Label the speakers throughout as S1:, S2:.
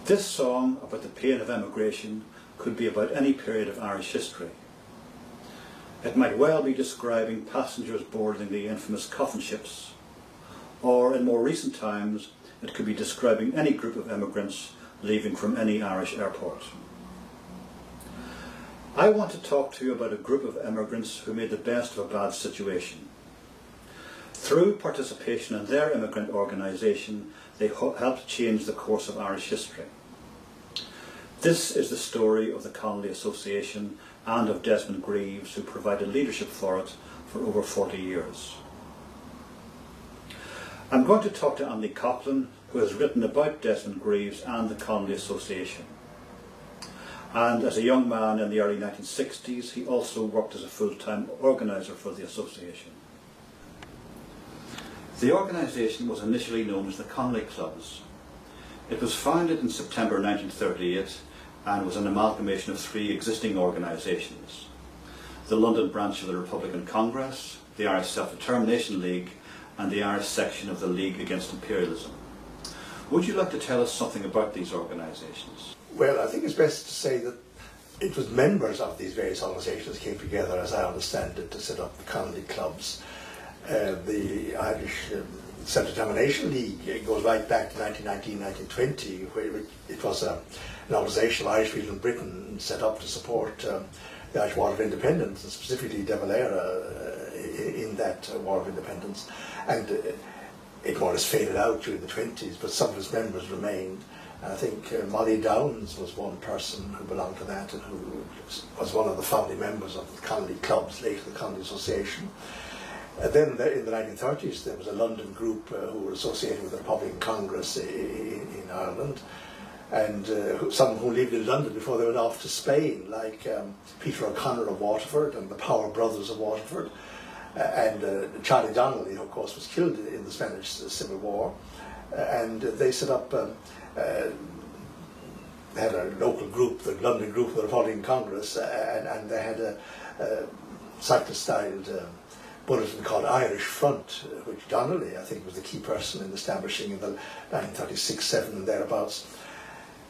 S1: This song about the pain of emigration could be about any period of Irish history. It might well be describing passengers boarding the infamous coffin ships, or in more recent times it could be describing any group of emigrants leaving from any Irish airport. I want to talk to you about a group of immigrants who made the best of a bad situation. Through participation in their immigrant organisation, they helped change the course of Irish history. This is the story of the Connolly Association and of Desmond Greaves, who provided leadership for it for over 40 years. I'm going to talk to Andy Coughlin, who has written about Desmond Greaves and the Connolly Association. And as a young man in the early 1960s, he also worked as a full-time organiser for the association. The organisation was initially known as the Connolly Clubs. It was founded in September 1938 and was an amalgamation of three existing organisations: the London branch of the Republican Congress, the Irish Self-Determination League, and the Irish section of the League Against Imperialism. Would you like to tell us something about these organisations?
S2: Well, I think it's best to say that it was members of these various organisations came together, as I understand it, to set up the Connolly Clubs. The Irish Self-Determination League goes right back to 1919-1920, where it was an organisation Irish people in Britain set up to support the Irish War of Independence, and specifically De Valera in that War of Independence. And it more or less faded out during the 20s, but some of its members remained. And I think Molly Downs was one person who belonged to that and who was one of the founding members of the Connolly Clubs, later the Connolly Association. Then in the 1930s there was a London group who were associated with the Republican Congress in Ireland, and some who lived in London before they went off to Spain, like Peter O'Connor of Waterford and the Power Brothers of Waterford, and Charlie Donnelly, who of course was killed in the Spanish Civil War, and they set up, they had a local group, the London group of the Republican Congress, and they had a cyclist-styled bulletin called Irish Front, which Donnelly, I think, was the key person in establishing in the 1936-7 and thereabouts,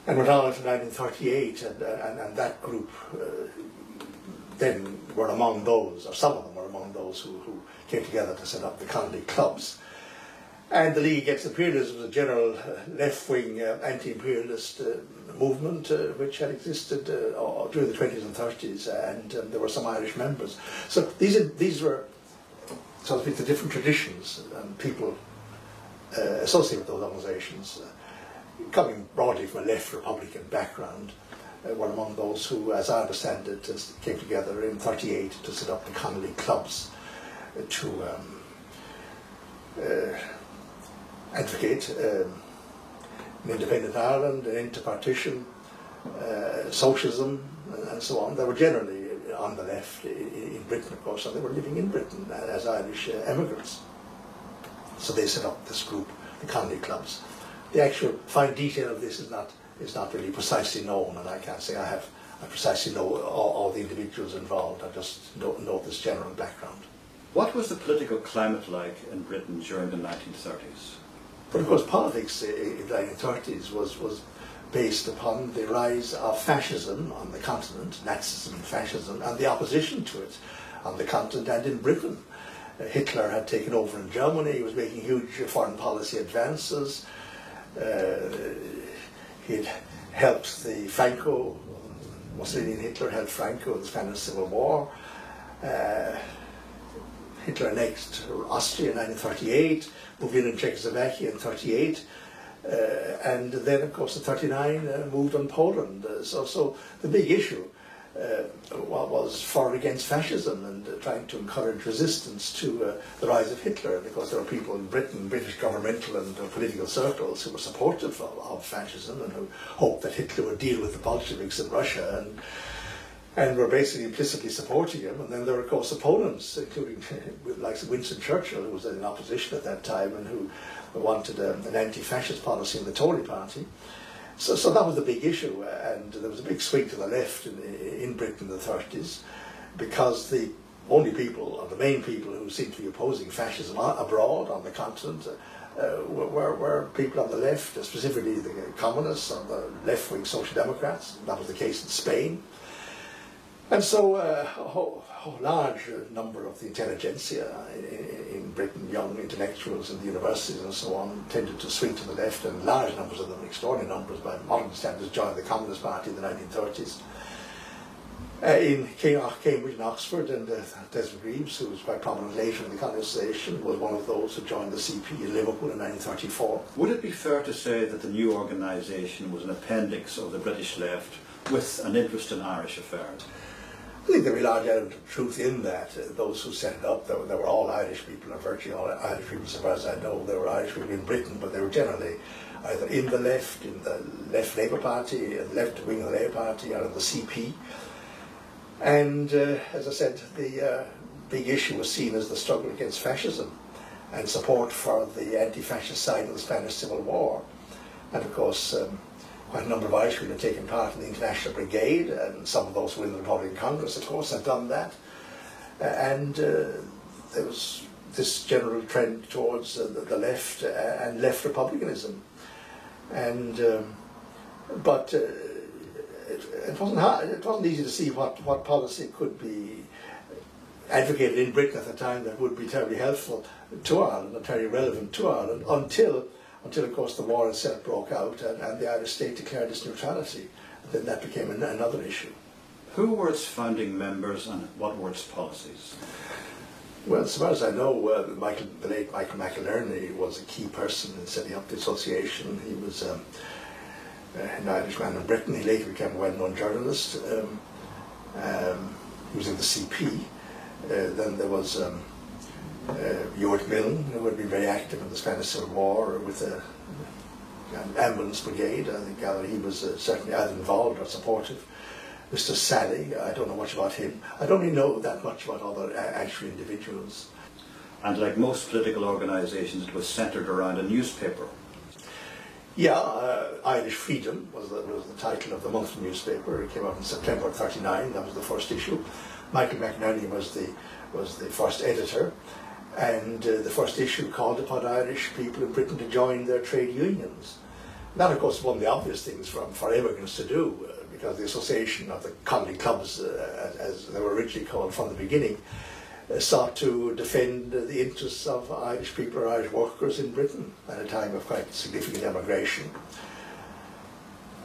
S2: and went on until 1938, and that group then were among those, or some of them were among those who came together to set up the Connolly Clubs. And the League Against Imperialism was a general left-wing anti-imperialist movement which had existed during the 20s and 30s, and there were some Irish members. So these were, so to speak, the different traditions and people associated with those organisations, coming broadly from a left Republican background, were among those who, as I understand it, came together in 1938 to set up the Connolly Clubs to advocate an independent Ireland, an end to partition, socialism, and so on. They were generally on the left in Britain, of course, and they were living in Britain as Irish emigrants. So they set up this group, the Connolly Clubs. The actual fine detail of this is not really precisely known, and I can't say I precisely know all the individuals involved. I just know this general background.
S1: What was the political climate like in Britain during the 1930s?
S2: But of course politics in the 1930s was based upon the rise of fascism on the continent, Nazism and fascism, and the opposition to it on the continent and in Britain. Hitler had taken over in Germany, he was making huge foreign policy advances. He'd helped the Mussolini and Hitler helped Franco in the Spanish Civil War. Hitler annexed Austria in 1938, moved in Czechoslovakia in 1938, and then of course in 1939 moved on Poland. So the big issue was for or against fascism and trying to encourage resistance to the rise of Hitler. Because there were people in Britain, British governmental and political circles, who were supportive of fascism and who hoped that Hitler would deal with the Bolsheviks in Russia and were basically implicitly supporting him. And then there were, of course, opponents, including like Winston Churchill, who was in opposition at that time and who wanted an anti-fascist policy in the Tory party. So that was the big issue, and there was a big swing to the left in Britain in the 30s, because the only people, or the main people, who seemed to be opposing fascism abroad on the continent were people on the left, specifically the communists and the left-wing social democrats. That was the case in Spain. And so a large number of the intelligentsia in Britain, young intellectuals in the universities and so on, tended to swing to the left, and large numbers of them, extraordinary numbers by modern standards, joined the Communist Party in the 1930s. In Cambridge and Oxford, and Desmond Greaves, who was quite prominent later in the Congressation, was one of those who joined the CP in Liverpool in 1934.
S1: Would it be fair to say that the new organisation was an appendix of the British left with an interest in Irish affairs?
S2: I think there was a large element of truth in that. Those who set it up, they were all Irish people, or virtually all Irish people, so far as I know. They were Irish people in Britain, but they were generally either in the left Labour Party, the left wing of the Labour Party, or in the CP. And as I said, the big issue was seen as the struggle against fascism and support for the anti-fascist side of the Spanish Civil War. And of course, quite a number of Irish people had taken part in the International Brigade, and some of those who were in the Republican Congress, of course, had done that. And there was this general trend towards the left and left republicanism. And but it wasn't hard. It wasn't easy to see what policy could be advocated in Britain at the time that would be terribly helpful to Ireland and terribly relevant to Ireland until of course the war itself broke out and the Irish state declared its neutrality. And then that became another issue.
S1: Who were its founding members and what were its policies?
S2: Well, as far as I know, the late Michael McInerney was a key person in setting up the association. He was an Irishman in Britain. He later became a well-known journalist. He was in the CP. Then there was Ewart Milne, who had been very active in the Spanish Civil War with an ambulance brigade. I think he was certainly either involved or supportive. Mr. Sally, I don't know much about him. I don't really know that much about other actual individuals.
S1: And like most political organisations, it was centred around a newspaper.
S2: Yeah, Irish Freedom was the title of the monthly newspaper. It came out in September '39. That was the first issue. Michael McInerney was the first editor, and the first issue called upon Irish people in Britain to join their trade unions. That, of course, was one of the obvious things for immigrants to do, because the association of the Connolly clubs, as they were originally called from the beginning, sought to defend the interests of Irish people or Irish workers in Britain at a time of quite significant emigration.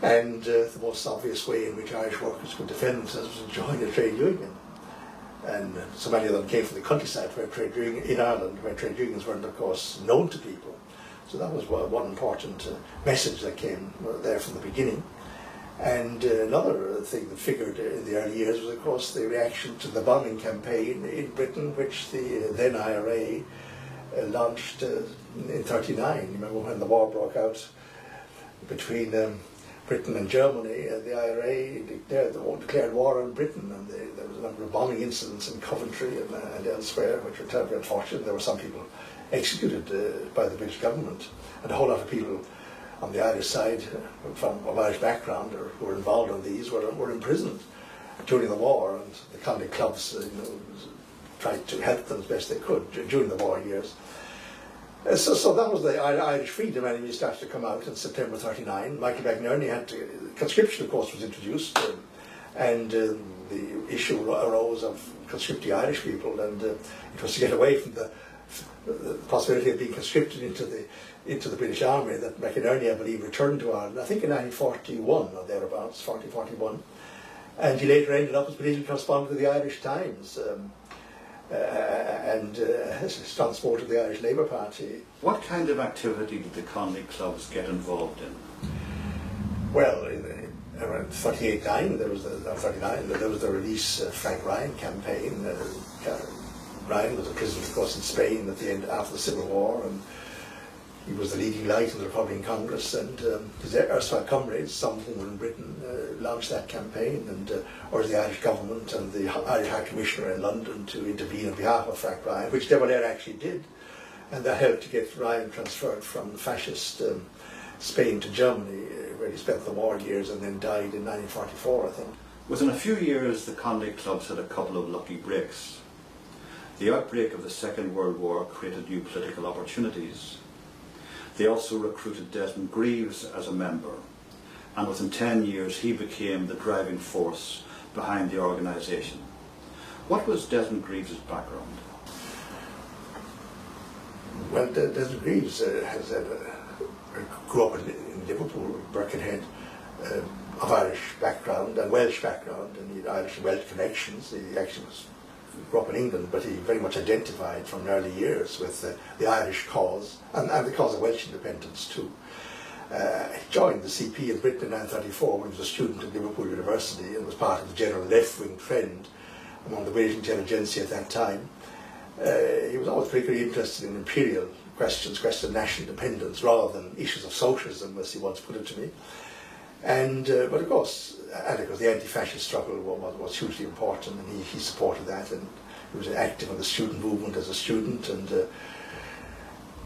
S2: And the most obvious way in which Irish workers could defend themselves was to join a trade union. And so many of them came from the countryside in Ireland, where trade unions weren't, of course, known to people. So that was one important message that came there from the beginning. And another thing that figured in the early years was, of course, the reaction to the bombing campaign in Britain, which the then IRA launched in '39. You remember when the war broke out between Britain and Germany, the IRA declared war on Britain, and there was a number of bombing incidents in Coventry and elsewhere, which were terribly unfortunate. There were some people executed by the British government, and a whole lot of people on the Irish side of Irish background or who were involved in these were imprisoned during the war, and the Connolly clubs tried to help them as best they could during the war years. So that was the Irish Freedom Enemy started to come out in September '39. Michael McInerney conscription, of course, was introduced, and the issue arose of conscripting Irish people, and it was to get away from the possibility of being conscripted into the British Army that McInerney, I believe, returned to Ireland, I think in 1941 or thereabouts, 41. And he later ended up as political correspondent of the Irish Times and as a strong supporter of the Irish Labour Party.
S1: What kind of activity did the Connolly clubs get involved in?
S2: Well, around 38-9, there was the Release Frank Ryan campaign. Ryan was a prisoner, of course, in Spain after the Civil War, and he was the leading light in the Republican Congress, and his erstwhile comrades, some of whom were in Britain, launched that campaign and urged the Irish government and the Irish High Commissioner in London to intervene on behalf of Frank Ryan, which De Valera actually did, and that helped to get Ryan transferred from fascist Spain to Germany, where he spent the war years and then died in 1944, I think.
S1: Within a few years, the Connolly clubs had a couple of lucky breaks. The outbreak of the Second World War created new political opportunities. They also recruited Desmond Greaves as a member, and within 10 years he became the driving force behind the organisation. What was Desmond Greaves' background?
S2: Well, Desmond Greaves grew up in Liverpool, Birkenhead, of Irish background and Welsh background, and he had Irish and Welsh connections. He actually grew up in England, but he very much identified from early years with the Irish cause and the cause of Welsh independence too. He joined the CP in Britain in 1934 when he was a student at Liverpool University and was part of the general left-wing trend among the British intelligentsia at that time. He was always particularly interested in imperial questions of national independence rather than issues of socialism, as he once put it to me. And but of course, the anti-fascist struggle was hugely important, and he supported that, and he was active in the student movement as a student, and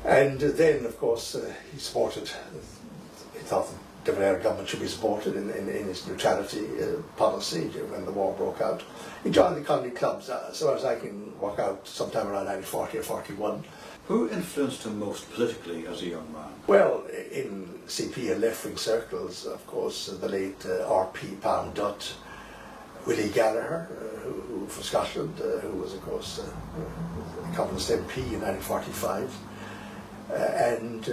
S2: then of course he supported. He thought the De Valera government should be supported in its neutrality policy when the war broke out. He joined the Connolly clubs, as far as I can work out, sometime around 1940 or 41.
S1: Who influenced him most politically as a young man?
S2: Well, in CP and left-wing circles, of course, the late RP Palm Dutt, Willie Gallagher, who from Scotland, who was, of course, a Communist MP in 1945, and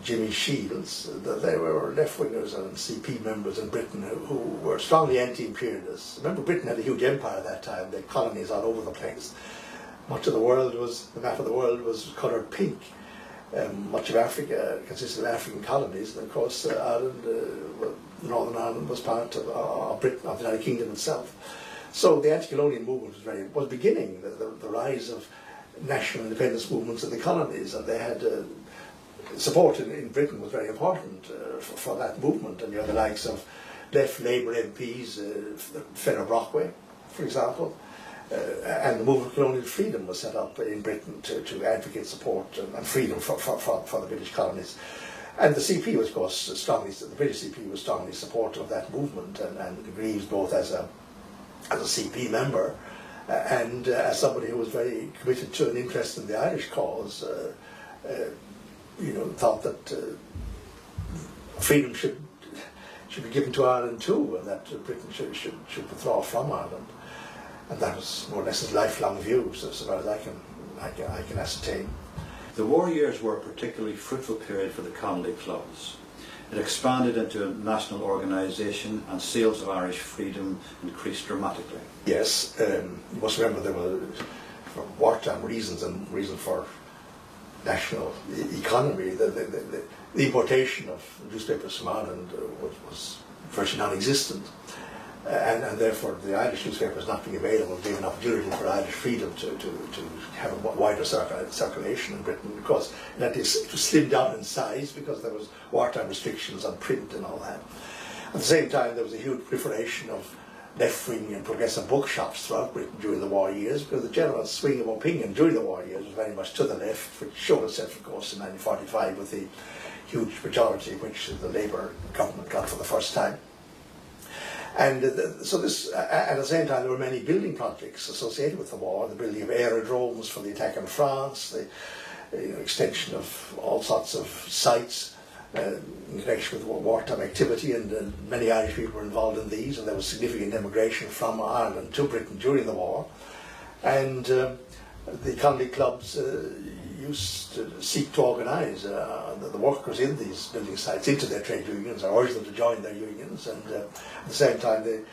S2: Jimmy Shields. They were left-wingers and CP members in Britain who were strongly anti-imperialists. Remember, Britain had a huge empire at that time. They had colonies all over the place. Much of the map of the world was coloured pink. Much of Africa consisted of African colonies, and of course Ireland, Northern Ireland was part of Britain, of the United Kingdom itself. So the anti-colonial movement was beginning, the rise of national independence movements in the colonies, and they had support in Britain was very important for that movement. And you had the likes of left Labour MPs, Fenner Brockway, for example. And the movement for colonial freedom was set up in Britain to advocate support and freedom for the British colonies. And the CP was, of course, the British CP was strongly supportive of that movement, and Greaves both as a CP member and as somebody who was very committed to and interested in the Irish cause, thought that freedom should be given to Ireland too, and that Britain should withdraw from Ireland. And that was more or less his lifelong view, so far as I can ascertain.
S1: The war years were a particularly fruitful period for the Connolly clubs. It expanded into a national organisation, and sales of Irish freedom increased dramatically. Yes,
S2: you must remember there were, for wartime reasons and reason for national economy, the importation of newspapers from Ireland was virtually non-existent. And therefore the Irish newspapers not being available gave an opportunity for Irish freedom to have a wider circulation in Britain. Of course, it was slimmed down in size because there was wartime restrictions on print and all that. At the same time, there was a huge proliferation of left-wing and progressive bookshops throughout Britain during the war years, because the general swing of opinion during the war years was very much to the left, which showed itself, of course, in 1945 with the huge majority which the Labour government got for the first time. And so this, at the same time, there were many building projects associated with the war, the building of aerodromes for the attack on France, the extension of all sorts of sites in connection with wartime activity, and many Irish people were involved in these, and there was significant immigration from Ireland to Britain during the war. And the Connolly clubs used to seek to organise the workers in these building sites into their trade unions, or urge them to join their unions, and at the same time the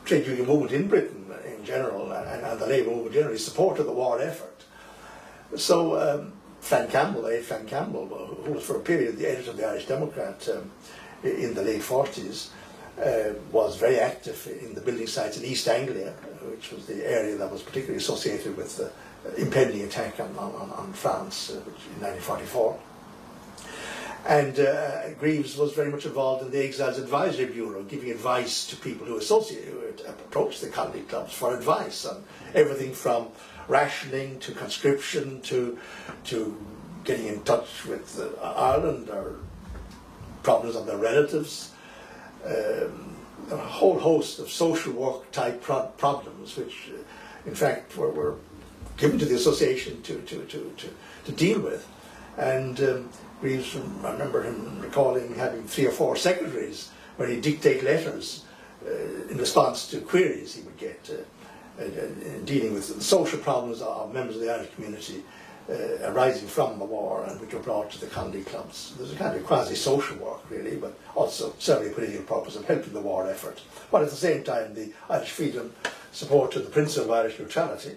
S2: trade union movement in Britain in general and the Labour movement generally supported the war effort. So Frank Campbell, who was for a period the editor of the Irish Democrat in the late 40s, was very active in the building sites in East Anglia, which was the area that was particularly associated with the impending attack on France in 1944. And Greaves was very much involved in the Exiles Advisory Bureau, giving advice to people who approached the Connolly clubs for advice on everything from rationing to conscription to getting in touch with Ireland or problems of their relatives. A whole host of social work type problems which in fact were given to the association to deal with. And Greaves, I remember him recalling having 3 or 4 secretaries where he'd dictate letters in response to queries he would get, dealing with the social problems of members of the Irish community arising from the war and which were brought to the Connolly clubs. There's a kind of quasi-social work really, but also certainly a political purpose of helping the war effort, while at the same time the Irish freedom supported the principle of Irish neutrality.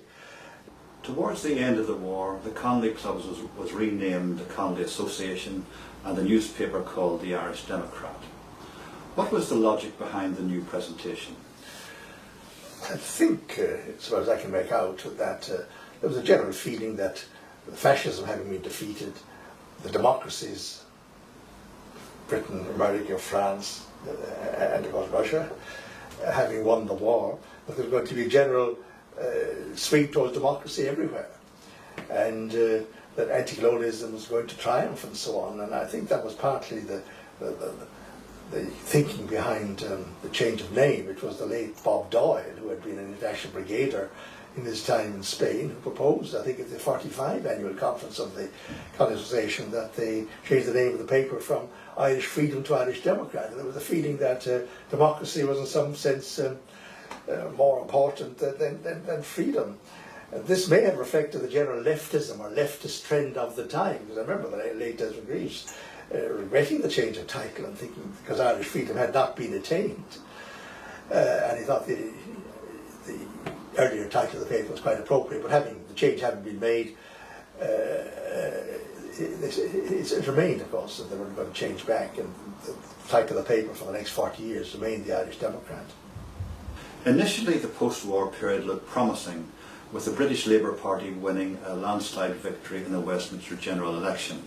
S1: Towards the end of the war, the Connolly clubs was renamed the Connolly Association and the newspaper called the Irish Democrat. What was the logic behind the new presentation?
S2: I think, as far as I can make out, that there was a general feeling that fascism having been defeated, the democracies, Britain, America, France, and of course Russia, having won the war, that there was going to be a general swing towards democracy everywhere, and that anti-colonialism was going to triumph and so on. And I think that was partly the thinking behind the change of name. It was the late Bob Doyle, who had been an international brigadier in his time in Spain, who proposed, I think at the 45 annual conference of the Connolly Association, that they change the name of the paper from Irish Freedom to Irish Democrat. And there was a feeling that democracy was in some sense more important than freedom. This may have reflected the general leftism or leftist trend of the time, because I remember the late Desmond Greaves regretting the change of title and thinking because Irish freedom had not been attained, and he thought the earlier title of the paper was quite appropriate, but the change having been made, it remained, of course, that they were going to change back, and the title of the paper for the next 40 years remained the Irish Democrat.
S1: Initially, the post-war period looked promising, with the British Labour Party winning a landslide victory in the Westminster general election.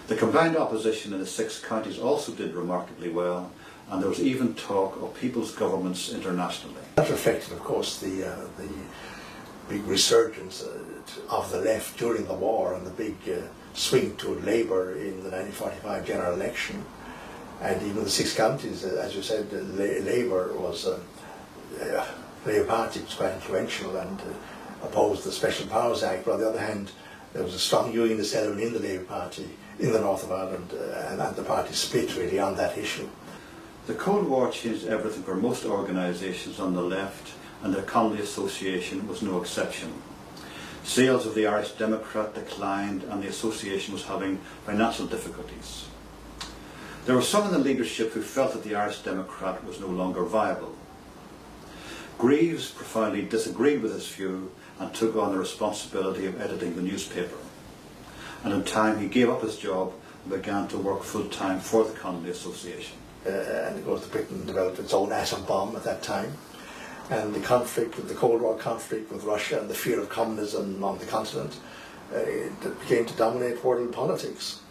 S1: The combined opposition in the 6 counties also did remarkably well, and there was even talk of people's governments internationally. That
S2: reflected, of course, the big resurgence of the left during the war and the big swing to Labour in the 1945 general election. And even the 6 counties, as you said, Labour was, the Labour Party was quite influential and opposed the Special Powers Act, but on the other hand, there was a strong unionist element in the Labour Party in the north of Ireland, and the party split really on that issue.
S1: The Cold War changed everything for most organisations on the left, and the Connolly Association was no exception. Sales of the Irish Democrat declined, and the association was having financial difficulties. There were some in the leadership who felt that the Irish Democrat was no longer viable. Greaves profoundly disagreed with this view and took on the responsibility of editing the newspaper. And in time he gave up his job and began to work full-time for the Connolly Association.
S2: And of course Britain developed its own atom bomb at that time, and the conflict with the Cold War conflict with Russia and the fear of communism on the continent it began to dominate world politics.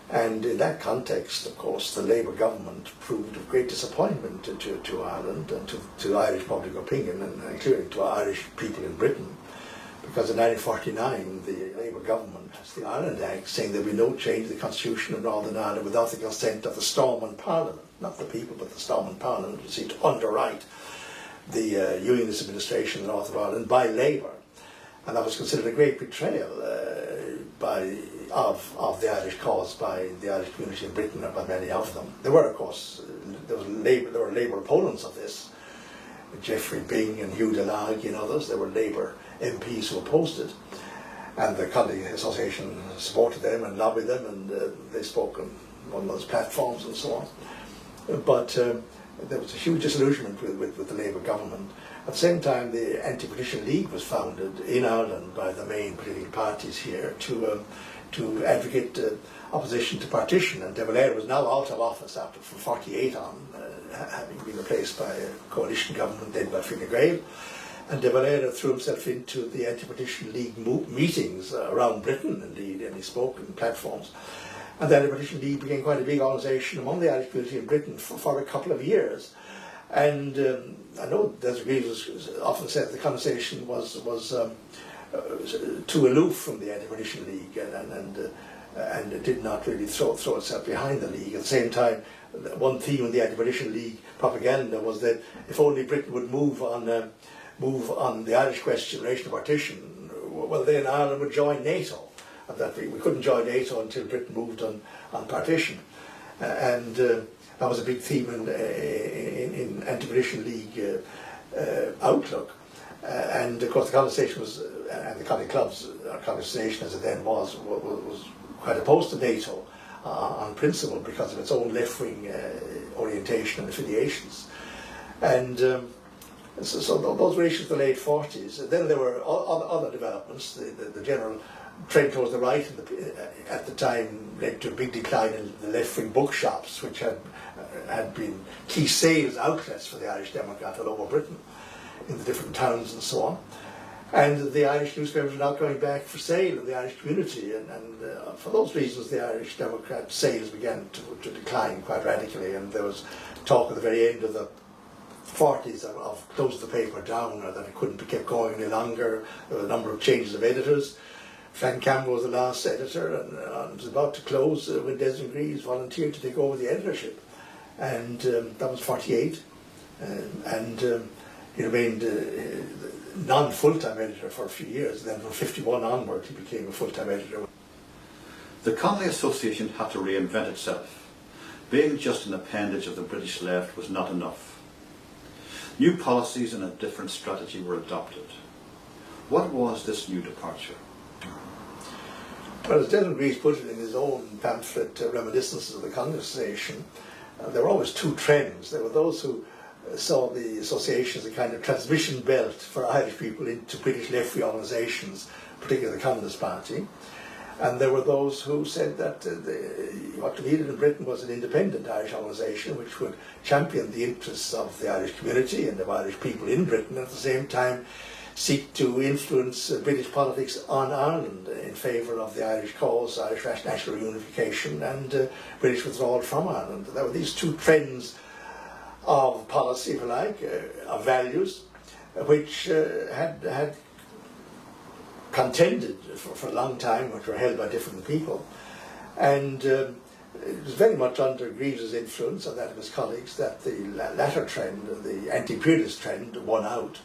S2: And in that context, of course, the Labour government proved of great disappointment to Ireland and to Irish public opinion, and including to Irish people in Britain, because in 1949 the Labour government passed the Ireland Act saying there would be no change to the constitution of Northern Ireland without the consent of the Stormont Parliament, not the people but the Stormont Parliament, which seemed to underwrite the Unionist administration in the north of Ireland by Labour. And that was considered a great betrayal of the Irish cause by the Irish community in Britain, and by many of them. There were, of course, there were Labour opponents of this, Geoffrey Byng and Hugh DeLagh and others. There were Labour MPs who opposed it, and the Connolly Association supported them and lobbied them, and they spoke on one of those platforms and so on. But there was a huge disillusionment with the Labour government. At the same time, the Anti-Partition League was founded in Ireland by the main political parties here to advocate opposition to partition, and De Valera was now out of office after from 48 on, having been replaced by a coalition government led by Fine Gael. And De Valera threw himself into the Anti-Partition League meetings around Britain, indeed, and he spoke in platforms. And the Anti-Partition League became quite a big organisation among the Irish community in Britain for a couple of years. And I know Desmond Greaves often said the conversation was too aloof from the Anti-Partition League, and it did not really throw itself behind the League. At the same time, one theme in the Anti-Partition League propaganda was that if only Britain would move on the Irish question in relation to partition, well then Ireland would join NATO. that we couldn't join NATO until Britain moved on partition. And that was a big theme in Anti-Partition League outlook. And of course the conversation was, and the Connolly clubs, or conversation as it then was quite opposed to NATO on principle because of its own left-wing orientation and affiliations. And so those were issues of the late 40s. And then there were other developments. The general trend towards the right at the time led to a big decline in the left-wing bookshops, which had been key sales outlets for the Irish Democrat all over Britain, in the different towns and so on. And the Irish newspapers were not going back for sale in the Irish community, and for those reasons the Irish Democrat sales began to decline quite radically, and there was talk at the very end of the 40s of closing the paper down, or that it couldn't be kept going any longer. There were a number of changes of editors. Frank Campbell was the last editor, and it was about to close when Desmond Greaves volunteered to take over the editorship, and that was 48, and he remained non-full-time editor for a few years. Then from 51 onward he became a full-time editor.
S1: The Connolly Association had to reinvent itself. Being just an appendage of the British left was not enough. New policies and a different strategy were adopted. What was this new departure?
S2: Well, as Desmond Greaves put it in his own pamphlet, Reminiscences of the Connolly Association, there were always two trends. There were those who saw the association as a kind of transmission belt for Irish people into British left-wing organisations, particularly the Communist Party. And there were those who said that what we needed in Britain was an independent Irish organisation which would champion the interests of the Irish community and of Irish people in Britain, and at the same time seek to influence British politics on Ireland in favour of the Irish cause, Irish national reunification and British withdrawal from Ireland. There were these two trends of policy, if you like, of values, which had contended for a long time, which were held by different people. And it was very much under Greaves's influence and that of his colleagues that the latter trend, the anti-imperialist trend, won out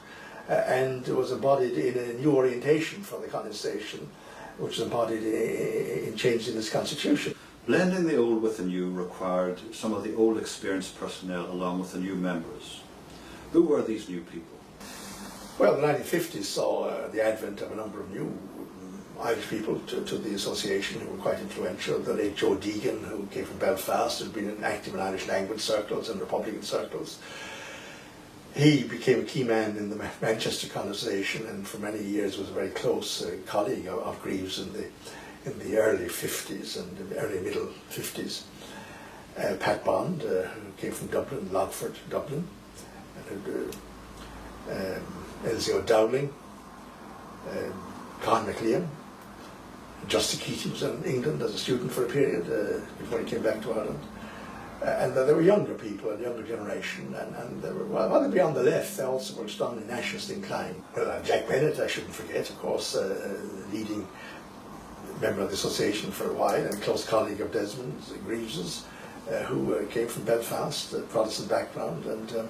S2: and was embodied in a new orientation for the Connolly Association, which was embodied in changing its constitution.
S1: Blending the old with the new required some of the old experienced personnel along with the new members. Who were these new people?
S2: Well, the 1950s saw the advent of a number of new Irish people to the association who were quite influential. The late Joe Deegan, who came from Belfast, had been active in Irish language circles and Republican circles. He became a key man in the Manchester Conversation, and for many years was a very close colleague of Greaves in the early 50s and the early middle 50s. Pat Bond, who came from Dublin, Logford, Dublin, and Elsie O'Dowling, Con McLean, Justin Keating was in England as a student for a period before he came back to Ireland. And there were younger people, a younger generation, and they were, while they were on the left, they also were strongly nationalist inclined. Well, Jack Bennett, I shouldn't forget, of course, leading member of the association for a while, and a close colleague of Desmond Greaves's, who came from Belfast, a Protestant background, and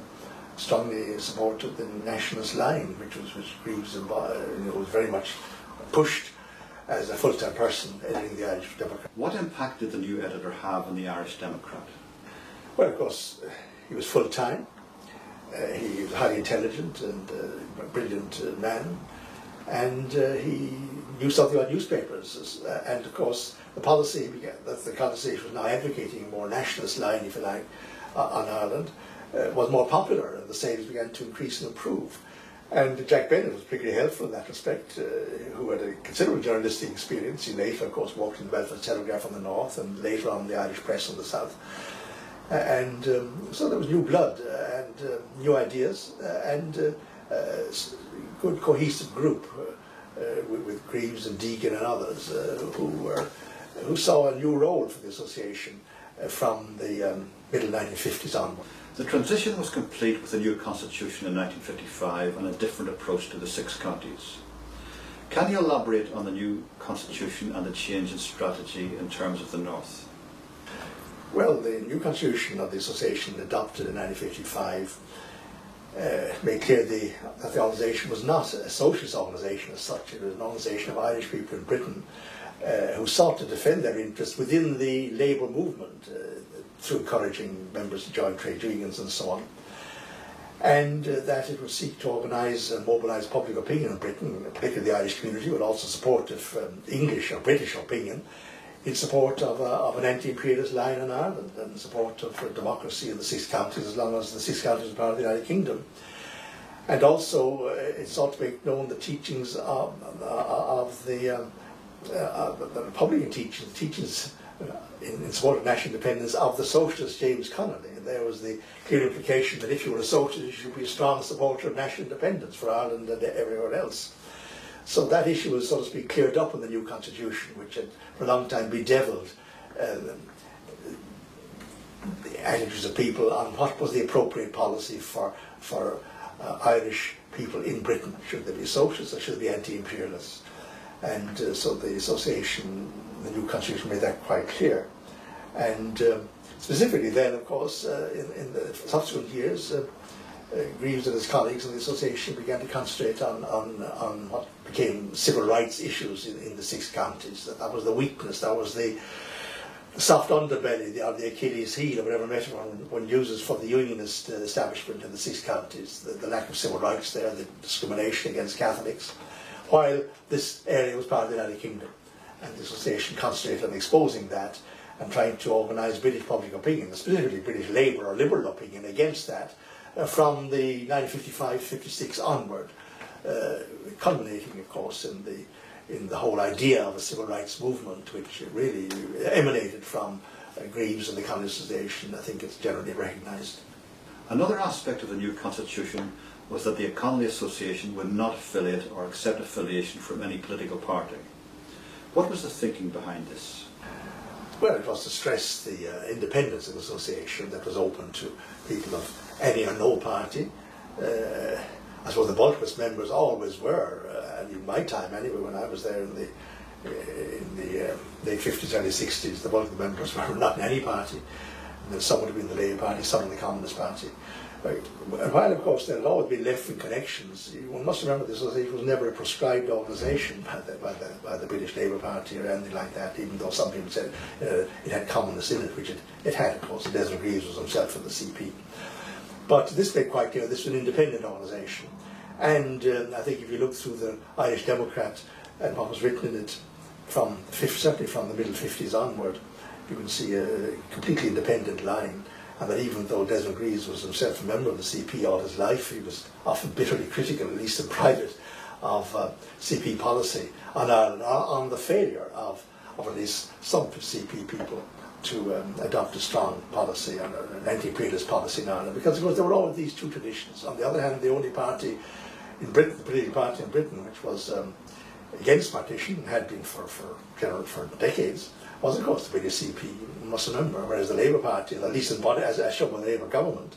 S2: strongly supported the nationalist line, which Greaves was very much pushed as a full-time person editing the Irish Democrat.
S1: What impact did the new editor have on the Irish Democrat?
S2: Well, of course, he was full-time. He was highly intelligent and a brilliant man, and he knew something about newspapers. And of course, the policy that the conversation was now advocating, a more nationalist line, if you like, on Ireland, was more popular, and the sales began to increase and improve. And Jack Bennett was particularly helpful in that respect, who had a considerable journalistic experience. He later, of course, worked in the Belfast Telegraph on the north, and later on the Irish Press on the south. And so there was new blood and new ideas and good cohesive group with Greaves and Deegan and others who saw a new role for the association from the middle 1950s onward.
S1: The transition was complete with the new constitution in 1955 and a different approach to the six counties. Can you elaborate on the new constitution and the change in strategy in terms of the north?
S2: Well, the new constitution of the association adopted in 1955 made clear that the organisation was not a socialist organisation as such. It was an organisation of Irish people in Britain who sought to defend their interests within the labour movement through encouraging members to join trade unions and so on. And that it would seek to organise and mobilise public opinion in Britain, particularly the Irish community, but also supportive English or British opinion in support of an anti-imperialist line in Ireland and in support of democracy in the six counties, as long as the six counties are part of the United Kingdom. And also it sought to make known the teachings of the Republican teachings in support of national independence of the socialist James Connolly. And there was the clear implication that if you were a socialist, you should be a strong supporter of national independence for Ireland and everywhere else. So that issue was, so to speak, cleared up in the new constitution, which had for a long time bedevilled the attitudes of people on what was the appropriate policy for Irish people in Britain. Should they be socialists or should they be anti-imperialists? And so the association, the new constitution, made that quite clear. And specifically then, of course, in the subsequent years, Greaves and his colleagues in the association began to concentrate on what became civil rights issues in the six counties. That was the weakness, that was the soft underbelly, the Achilles heel, or whatever metaphor one uses for the unionist establishment in the six counties, the lack of civil rights there, the discrimination against Catholics, while this area was part of the United Kingdom. And the association concentrated on exposing that and trying to organise British public opinion, specifically British Labour or Liberal opinion against that, from the 1955-56 onward, culminating, of course, in the whole idea of a civil rights movement, which really emanated from Greaves and the Connolly Association. I think it's generally recognised.
S1: Another aspect of the new constitution was that the Connolly Association would not affiliate or accept affiliation from any political party. What was the thinking behind this?
S2: Well, it was to stress the independence of the association that was open to people of any or no party. I suppose the bulk of its members always were, and in my time anyway, when I was there in the late 50s, early 60s, the bulk of the members were not in any party. And then some would have been the Labour Party, some in the Communist Party. And while, of course, there had always been left-wing connections, one must remember the association was never a proscribed organisation by the British Labour Party or anything like that, even though some people said it had communists in it, which it had, of course. Desmond Greaves was himself from the CP. But this made quite clear this was an independent organisation. And I think if you look through the Irish Democrat and what was written in it, certainly from the middle 50s onward, you can see a completely independent line. And that even though Desmond Greaves was himself a member of the CP all his life, he was often bitterly critical, at least in private, of CP policy on Ireland, on the failure of at least some CP people to adopt a strong policy and an anti-imperialist policy in Ireland. Because, of course, there were all of these two traditions. On the other hand, the only party in Britain, the political party in Britain, which was against partition, had been for decades, was, of course, the British CP, you must remember, whereas the Labour Party, at least as shown by the Labour government,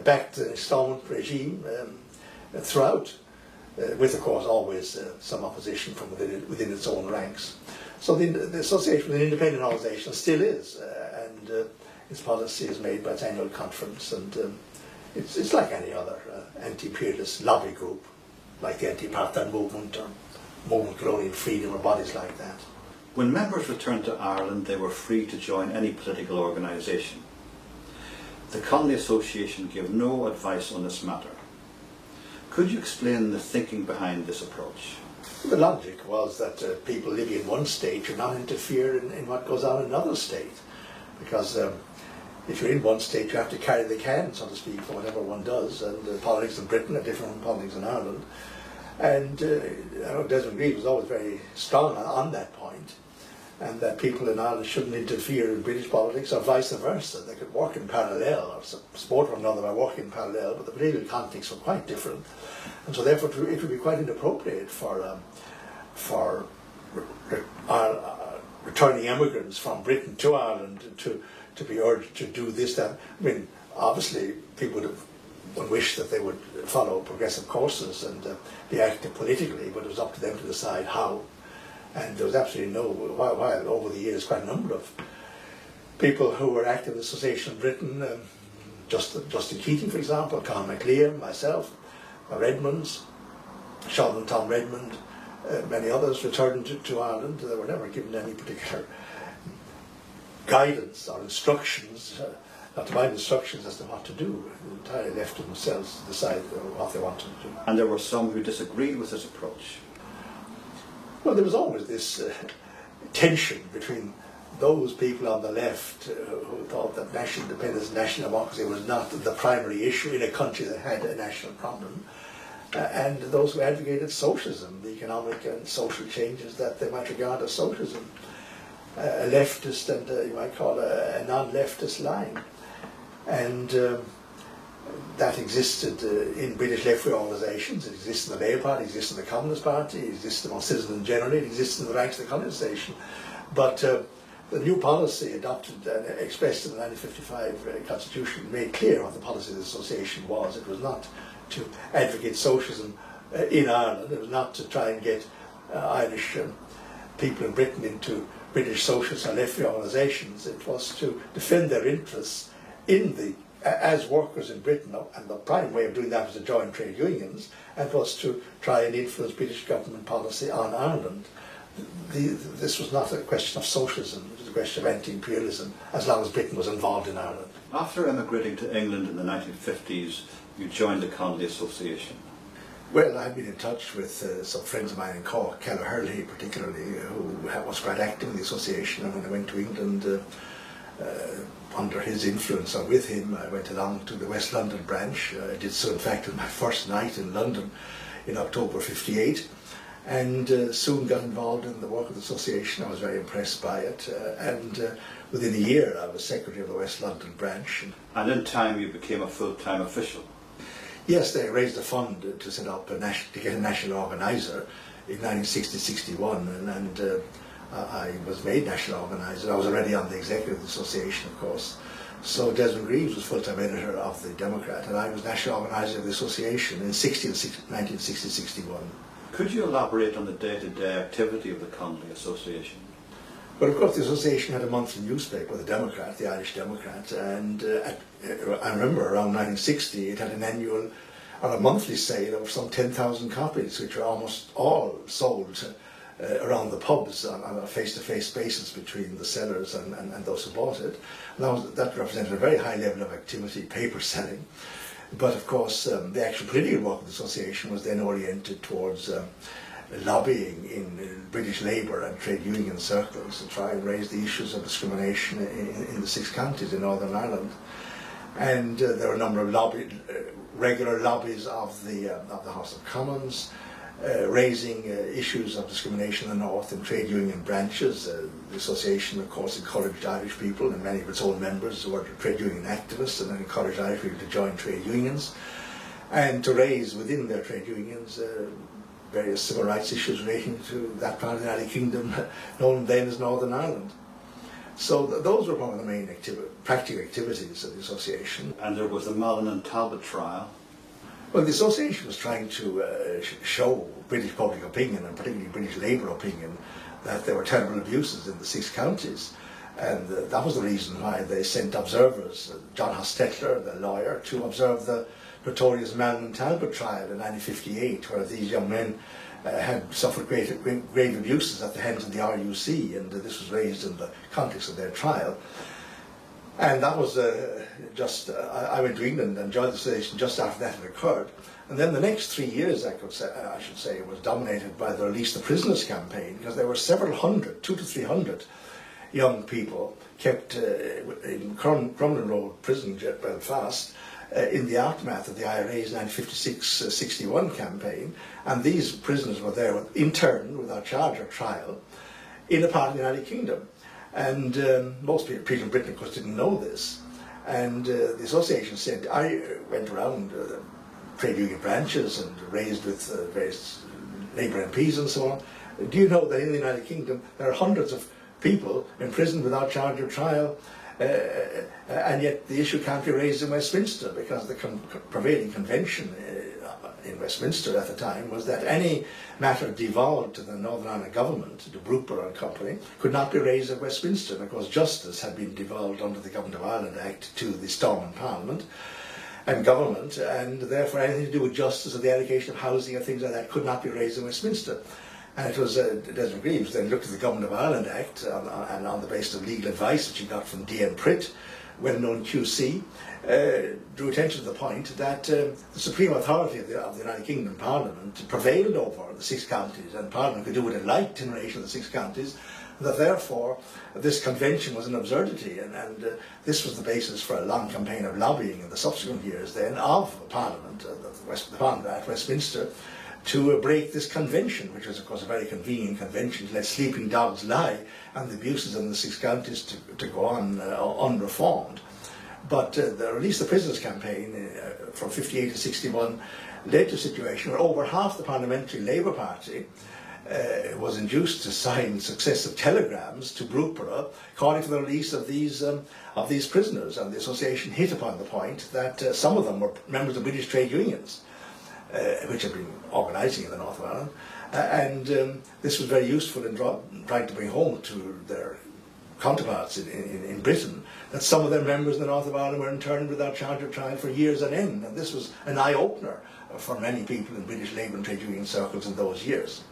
S2: backed the installment regime throughout, with, of course, always some opposition from within its own ranks. So the association was an independent organisation, still is, and its policy is made by its annual conference, and it's like any other anti-imperialist lobby group, like the anti-apartheid movement or Movement Colonial Freedom or bodies like that.
S1: When members returned to Ireland, they were free to join any political organisation. The Connolly Association gave no advice on this matter. Could you explain the thinking behind this approach?
S2: The logic was that people living in one state should not interfere in what goes on in another state. Because if you're in one state, you have to carry the can, so to speak, for whatever one does. And politics in Britain are different from politics in Ireland. And I know Desmond Greaves was always very strong on that point, and that people in Ireland shouldn't interfere in British politics or vice versa. They could work in parallel or support one another by working in parallel, but the political contexts were quite different. And so therefore it would be quite inappropriate for returning immigrants from Britain to Ireland to be urged to do this, that. I mean, obviously people would wish that they would follow progressive courses and be active politically, but it was up to them to decide how. And there was absolutely while over the years, quite a number of people who were active in the Association of Britain, Justin Keating, for example, Colin MacLean, myself, Redmonds, Sean and Tom Redmond, Many others returned to Ireland. They were never given any particular guidance or instructions, not to mind instructions as to what to do. Entirely left to themselves to decide what they wanted to do.
S1: And there were some who disagreed with this approach.
S2: Well, there was always this tension between those people on the left who thought that national independence and national democracy was not the primary issue in a country that had a national problem, and those who advocated socialism, the economic and social changes that they might regard as socialism. A leftist and you might call a non-leftist line. And that existed in British left-wing organisations. It existed in the Labour Party, it existed in the Communist Party, it existed among citizens generally, it existed in the ranks of the Communistation. But the new policy adopted and expressed in the 1955 Constitution made clear what the policy of the association was. It was not to advocate socialism in Ireland. It was not to try and get Irish people in Britain into British socialist or left-wing organisations. It was to defend their interests as workers in Britain, and the prime way of doing that was to join trade unions, and it was to try and influence British government policy on Ireland. This was not a question of socialism, it was a question of anti-imperialism, as long as Britain was involved in Ireland.
S1: After emigrating to England in the 1950s, you joined the Connolly Association.
S2: Well, I had been in touch with some friends of mine in Cork, Keller Hurley particularly, who was quite active in the association, and when I went to England, under his influence or with him, I went along to the West London branch. I did so in fact on my first night in London in October '58, and soon got involved in the work of the association. I was very impressed by it, and within a year I was secretary of the West London branch.
S1: And in time you became a full-time official.
S2: Yes, they raised a fund to set up to get a national organiser in 1960-61, and I was made national organiser. I was already on the executive of the association, of course. So Desmond Greaves was full-time editor of the Democrat, and I was national organiser of the association in 1960-61.
S1: Could you elaborate on the day-to-day activity of the Connolly Association?
S2: Well, of course, the association had a monthly newspaper, the Democrat, the Irish Democrat, and I remember around 1960 it had an annual or a monthly sale of some 10,000 copies, which were almost all sold around the pubs on a face-to-face basis between the sellers and those who bought it. That represented a very high level of activity, paper selling. But of course, the actual political work of the association was then oriented towards lobbying in British Labour and trade union circles to try and raise the issues of discrimination in the 6 counties in Northern Ireland. And there were a number of regular lobbies of the House of Commons, raising issues of discrimination in the North in trade union branches. The association, of course, encouraged Irish people, and many of its own members were trade union activists, and encouraged Irish people to join trade unions and to raise within their trade unions various civil rights issues relating to that part of the United Kingdom known then as Northern Ireland. So those were one of the main practical activities of the association.
S1: And there was the Malin and Talbot trial.
S2: Well, the association was trying to show British public opinion, and particularly British Labour opinion, that there were terrible abuses in the 6 counties. And that was the reason why they sent observers, John Hostetler, the lawyer, to observe the notorious Malin and Talbot trial in 1958, where these young men had suffered grave abuses at the hands of the RUC, and this was raised in the context of their trial. And that was I went to England and joined the association just after that had occurred. And then the next 3 years, I should say, was dominated by the Release the Prisoners campaign, because there were several hundred, 200 to 300 young people kept in Crumlin Road prison, Belfast, in the aftermath of the IRA's 1956-61 campaign, and these prisoners were there interned without charge or trial in a part of the United Kingdom. And most people in Britain, of course, didn't know this. And the association said, I went around trade union branches and raised with various Labour MPs and so on. Do you know that in the United Kingdom there are hundreds of people imprisoned without charge or trial, and yet the issue can't be raised in Westminster, because the prevailing convention in Westminster at the time was that any matter devolved to the Northern Ireland government, to Brooper and Company, could not be raised at Westminster, because justice had been devolved under the Government of Ireland Act to the Stormont Parliament and government, and therefore anything to do with justice or the allocation of housing and things like that could not be raised in Westminster. And it was Desmond Greaves then looked at the Government of Ireland Act and on the basis of legal advice which he got from D.N. Pritt, well-known QC, drew attention to the point that the supreme authority of the United Kingdom Parliament prevailed over the 6 counties, and Parliament could do what it liked in relation to the 6 counties, and that therefore this convention was an absurdity, and this was the basis for a long campaign of lobbying in the subsequent years then of Parliament, the Parliament at Westminster, to break this convention, which was of course a very convenient convention to let sleeping dogs lie and the abuses in the 6 counties to go on unreformed. But the Release the Prisoners campaign from 58 to 61 led to a situation where over half the Parliamentary Labour Party was induced to sign successive telegrams to Bruckborough calling for the release of these prisoners, and the association hit upon the point that some of them were members of British trade unions, which had been organising in the north of Ireland, and this was very useful in trying to bring home to their counterparts in Britain that some of their members in the north of Ireland were interned without charge or trial for years on end, and this was an eye-opener for many people in British labour and trade union circles in those years.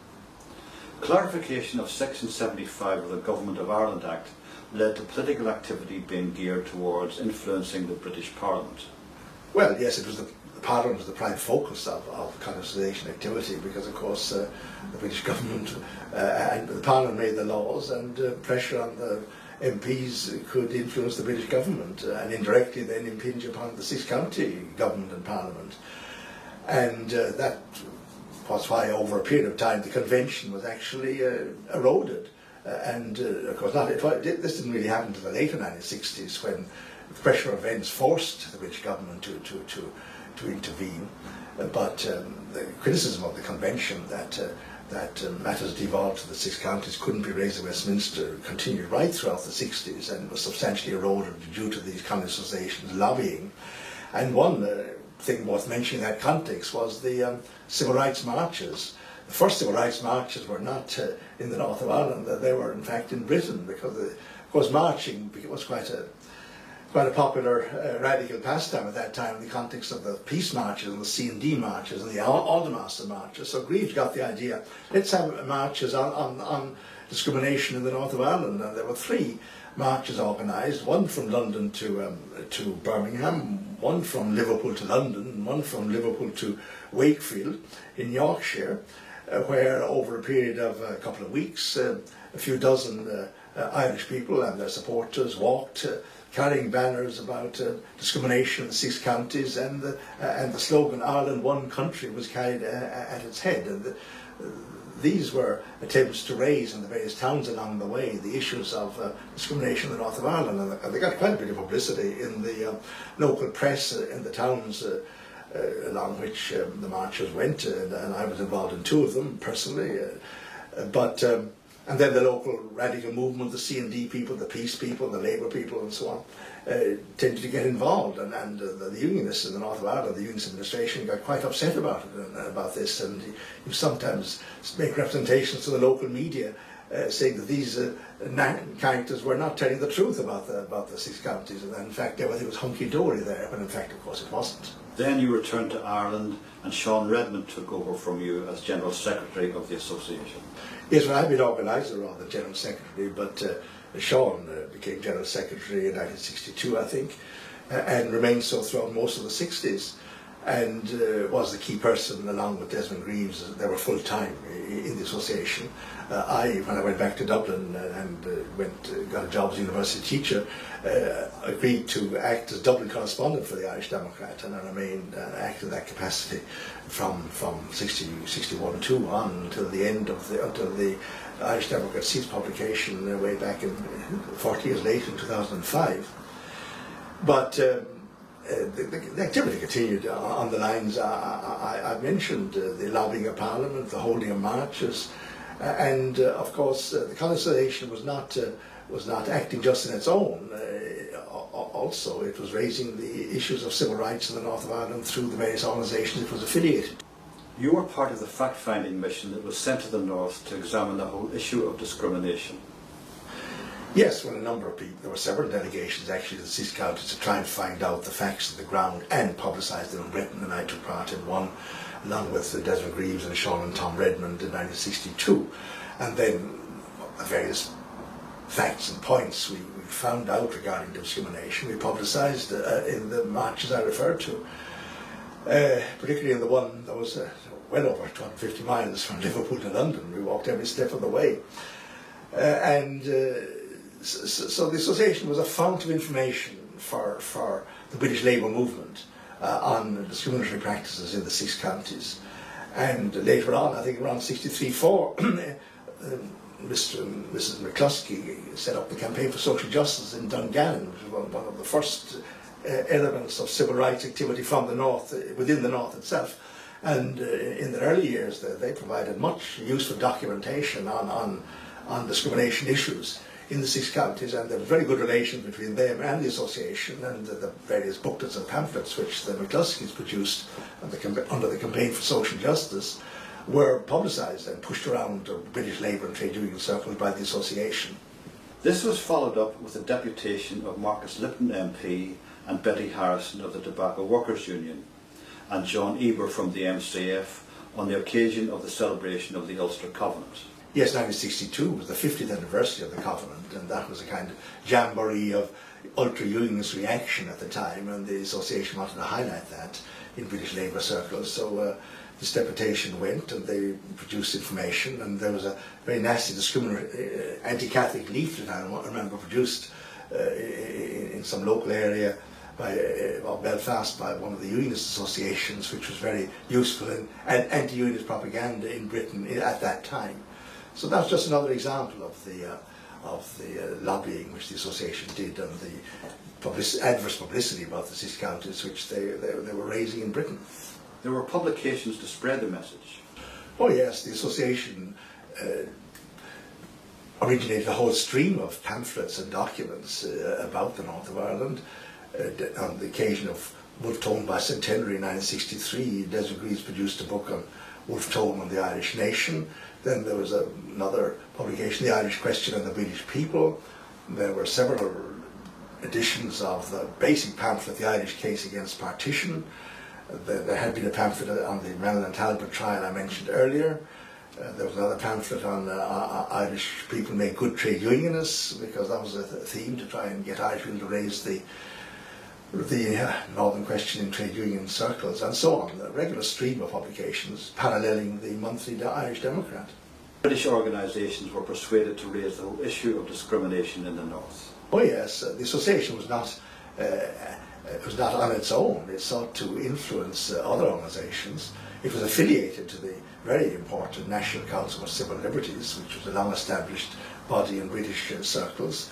S1: Clarification of Section 75 of the Government of Ireland Act led to political activity being geared towards influencing the British Parliament.
S2: Well, yes, it was the Parliament was the prime focus of constitution activity, because of course the British government and the Parliament made the laws, and pressure on the MPs could influence the British government and indirectly then impinge upon the 6 county government and Parliament. And that was why over a period of time the convention was actually eroded. And of course this didn't really happen until the later 1960s, when pressure events forced the British government to intervene. But the criticism of the convention that matters devolved to the 6 counties couldn't be raised at Westminster continued right throughout the 60s, and was substantially eroded due to these county associations lobbying. And one thing worth mentioning in that context was the civil rights marches. The first civil rights marches were not in the north of Ireland, they were in fact in Britain, because of course marching was quite a popular radical pastime at that time in the context of the peace marches and the C&D marches and the Aldermaster marches. So Greaves got the idea, let's have marches on discrimination in the north of Ireland, and there were 3 marches organised, one from London to Birmingham, one from Liverpool to London, and one from Liverpool to Wakefield in Yorkshire, where over a period of a couple of weeks a few dozen Irish people and their supporters walked carrying banners about discrimination in the 6 counties, and the slogan "Ireland, one country" was carried at its head. And these were attempts to raise in the various towns along the way the issues of discrimination in the north of Ireland, and they got quite a bit of publicity in the local press in the towns along which the marchers went, and I was involved in 2 of them personally. And then the local radical movement, the C&D people, the peace people, the labour people and so on, tended to get involved. And the unionists in the north of Ireland, the unionist administration, got quite upset about it, about this. And you sometimes make representations to the local media saying that these characters were not telling the truth about the 6 counties, and in fact everything was hunky-dory there, when in fact of course it wasn't.
S1: Then you returned to Ireland, and Sean Redmond took over from you as General Secretary of the Association.
S2: Yes, well, I've been organiser rather than General Secretary, but Sean became General Secretary in 1962, I think, and remained so throughout most of the 60s, and was the key person along with Desmond Greaves. They were full-time in the association. When I went back to Dublin and got a job as a university teacher, agreed to act as Dublin correspondent for the Irish Democrat, and I remained active in that capacity from 61 on until the end of until the Irish Democrat ceased publication way back in 40 years later in 2005. But the activity continued on the lines I mentioned, the lobbying of Parliament, the holding of marches, and of course the Constitution was not acting just in its own. Also, it was raising the issues of civil rights in the north of Ireland through the various organisations it was affiliated.
S1: You were part of the fact-finding mission that was sent to the north to examine the whole issue of discrimination.
S2: Yes, well, a number of people, there were several delegations actually to the six counties to try and find out the facts of the ground and publicise them in Britain, and I took part in one, along with Desmond Greaves and Sean and Tom Redmond in 1962. And then various facts and points we found out regarding discrimination we publicised in the marches I referred to, particularly in the one that was well over 250 miles from Liverpool to London. We walked every step of the way. So the association was a fount of information for the British Labour movement on discriminatory practices in the six counties. And later on, I think around 63-4, Mr. and Mrs. McCluskey set up the Campaign for Social Justice in Dungannon, which was one of the first elements of civil rights activity from the north, within the north itself. And in the early years, they provided much useful documentation on discrimination issues in the six counties, and there was very good relations between them and the association, and the various booklets and pamphlets which the McCluskeys produced under the Campaign for Social Justice were publicised and pushed around British labour and trade union circles by the association.
S1: This was followed up with a deputation of Marcus Lipton MP and Betty Harrison of the Tobacco Workers Union and John Eber from the MCF on the occasion of the celebration of the Ulster Covenant.
S2: Yes, 1962 was the 50th anniversary of the Covenant, and that was a kind of jamboree of ultra-unionist reaction at the time, and the association wanted to highlight that in British labour circles. So this deputation went and they produced information, and there was a very nasty discriminatory anti-Catholic leaflet I remember produced in some local area of Belfast by one of the unionist associations, which was very useful in anti-unionist propaganda in Britain at that time. So that's just another example of the lobbying which the association did, and the adverse publicity about the six counties which they were raising in Britain.
S1: There were publications to spread the message.
S2: Oh yes, the association originated a whole stream of pamphlets and documents about the north of Ireland. On the occasion of Wolfe Tone Bicentenary in 1963, Desmond Greaves produced a book on Wolfe Tone and the Irish Nation. Then there was another publication, The Irish Question and the British People. There were several editions of the basic pamphlet, The Irish Case Against Partition. There had been a pamphlet on the Mellon and Talbot trial I mentioned earlier. There was another pamphlet on Irish people make good trade unionists, because that was a theme to try and get Irish people to raise the Northern Question in trade union circles, and so on. A regular stream of publications paralleling the monthly Irish Democrat.
S1: British organisations were persuaded to raise the whole issue of discrimination in the north.
S2: Oh yes, the association was not on its own. It sought to influence other organisations. It was affiliated to the very important National Council for Civil Liberties, which was a long-established body in British circles,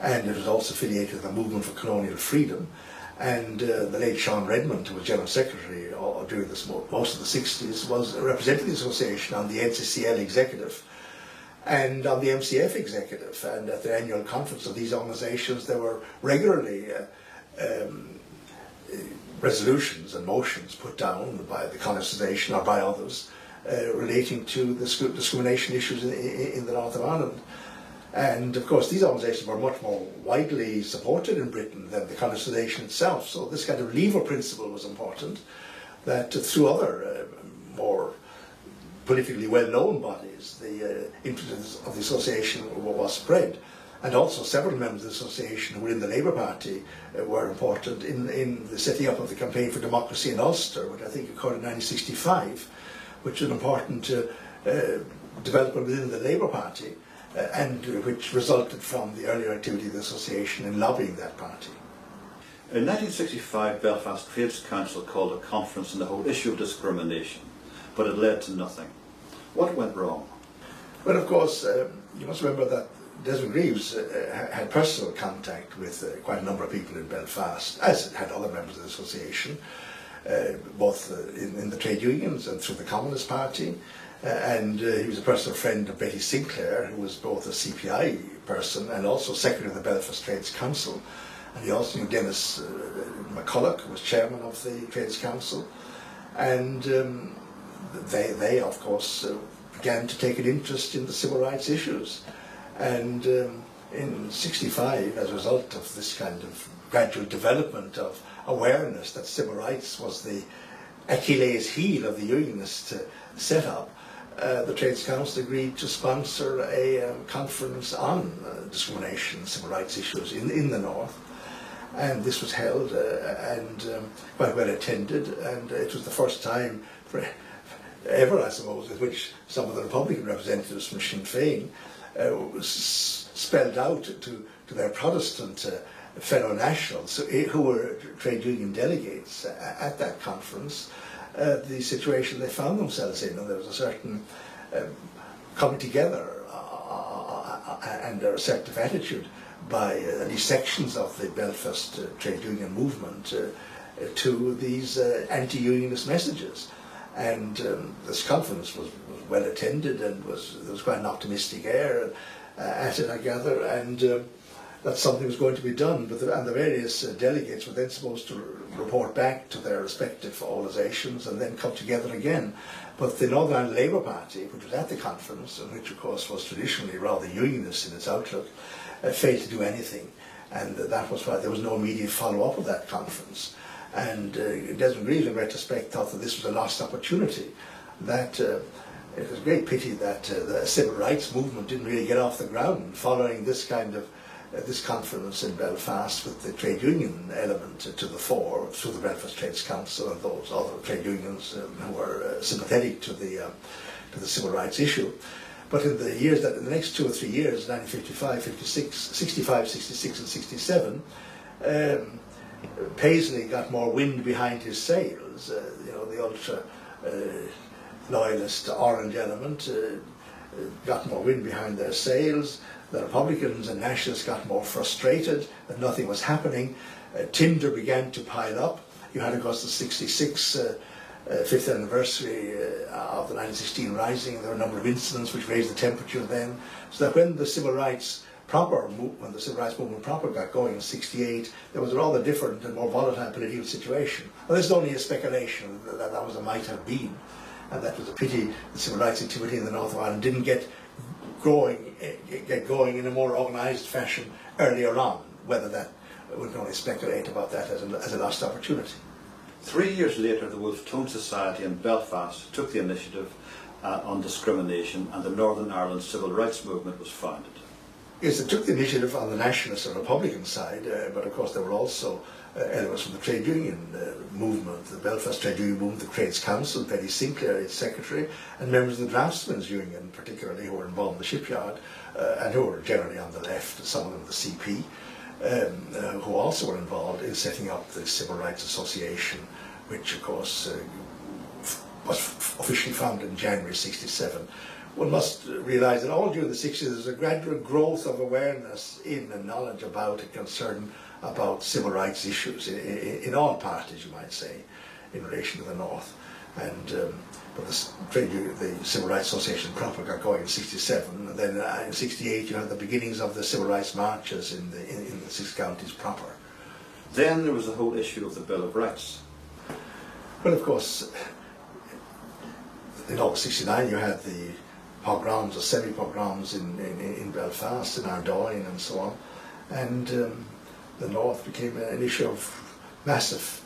S2: and it was also affiliated with the Movement for Colonial Freedom. And the late Sean Redmond, who was General Secretary during most of the 60s, was representing the association on the NCCL executive and on the MCF executive. And at the annual conference of these organisations, there were regularly resolutions and motions put down by the Connolly Association or by others relating to the discrimination issues in the north of Ireland. And of course these organisations were much more widely supported in Britain than the Connolly Association itself, so this kind of lever principle was important, that through other more politically well-known bodies the influence of the association was spread. And also several members of the association who were in the Labour Party were important in the setting up of the Campaign for Democracy in Ulster, which I think occurred in 1965, which was an important development within the Labour Party, and which resulted from the earlier activity of the association in lobbying that party.
S1: In 1965, Belfast Trades Council called a conference on the whole issue of discrimination, but it led to nothing. What went wrong?
S2: Well, of course, you must remember that Desmond Greaves had personal contact with quite a number of people in Belfast, as had other members of the association, both in the trade unions and through the Communist Party. And he was a personal friend of Betty Sinclair, who was both a CPI person and also Secretary of the Belfast Trades Council. And he also knew Dennis McCulloch, who was chairman of the Trades Council. And they of course, began to take an interest in the civil rights issues. And in '65, as a result of this kind of gradual development of awareness that civil rights was the Achilles heel of the unionist setup, the Trades Council agreed to sponsor a conference on discrimination and civil rights issues in the North. And this was held and quite well attended, and it was the first time ever, I suppose, in which some of the Republican representatives from Sinn Féin spelled out to their Protestant fellow nationals who were trade union delegates at that conference the situation they found themselves in, and there was a certain coming together and a receptive attitude by at least sections of the Belfast trade union movement to these anti-unionist messages. And this conference was well attended, and there was quite an optimistic air at it, I gather, and that something was going to be done. And the various delegates were then supposed to report back to their respective organisations and then come together again. But the Northern Ireland Labour Party, which was at the conference, and which of course was traditionally rather unionist in its outlook, failed to do anything. And that was why there was no immediate follow-up of that conference. And Desmond Greaves, in retrospect, thought that this was a lost opportunity, that it was a great pity that the civil rights movement didn't really get off the ground following this kind of this conference in Belfast, with the trade union element to the fore through the Belfast Trades Council and those other trade unions who were sympathetic to the civil rights issue. But in the years in the next 2 or 3 years, 1955, 56, 65, 66 and 67, Paisley got more wind behind his sails. The ultra loyalist Orange element got more wind behind their sails. The Republicans and Nationalists got more frustrated that nothing was happening. Tinder began to pile up. You had, of course, the 66 5th anniversary of the 1916 Rising, and there were a number of incidents which raised the temperature then. So that when the civil rights movement proper got going in '68, there was a rather different and more volatile political situation. Well, this is only a speculation that was a might have been, and that was a pity the civil rights activity in the North of Ireland didn't get going in a more organised fashion earlier on. Whether that, we can only speculate about that as a lost opportunity.
S1: 3 years later, the Wolfe Tone Society in Belfast took the initiative on discrimination, and the Northern Ireland Civil Rights Movement was founded.
S2: Yes, it took the initiative on the nationalist and Republican side, but of course there were also elements from the trade union movement, the Belfast Trade Union movement, the Trades Council, Betty Sinclair, its secretary, and members of the Draftsmen's Union, particularly, who were involved in the shipyard, and who were generally on the left, some of them the CP, who also were involved in setting up the Civil Rights Association, which of course was officially founded in January '67. One must realise that all during the 60s there was a gradual growth of awareness in and knowledge about and concern about civil rights issues in all parties, you might say, in relation to the North. And but the Civil Rights Association proper got going in '67, and then in '68 you had the beginnings of the civil rights marches in the 6 counties proper.
S1: Then there was the whole issue of the Bill of Rights.
S2: Well, of course, in August '69 you had the pogroms or semi-pogroms in Belfast, in Ardoyne and so on, and the North became an issue of massive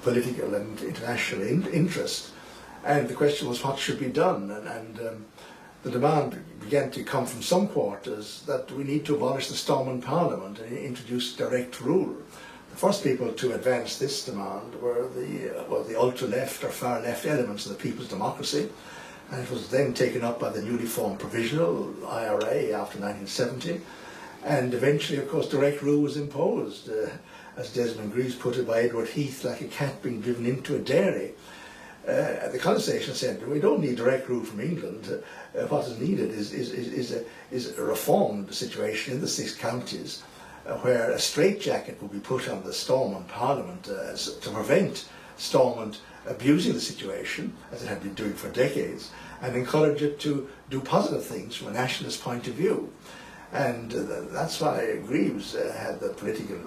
S2: political and international interest, and the question was what should be done, and the demand began to come from some quarters that we need to abolish the Stormont Parliament and introduce direct rule. The first people to advance this demand were the ultra-left or far-left elements of the People's Democracy, and it was then taken up by the newly formed Provisional IRA after 1970, and eventually, of course, direct rule was imposed, as Desmond Greaves put it, by Edward Heath, like a cat being driven into a dairy. The Constitution said we don't need direct rule from England. What is needed is a reformed situation in the 6 counties, where a straitjacket will be put on the Stormont Parliament to prevent Stormont abusing the situation, as it had been doing for decades, and encourage it to do positive things from a nationalist point of view. And that's why Greaves had the political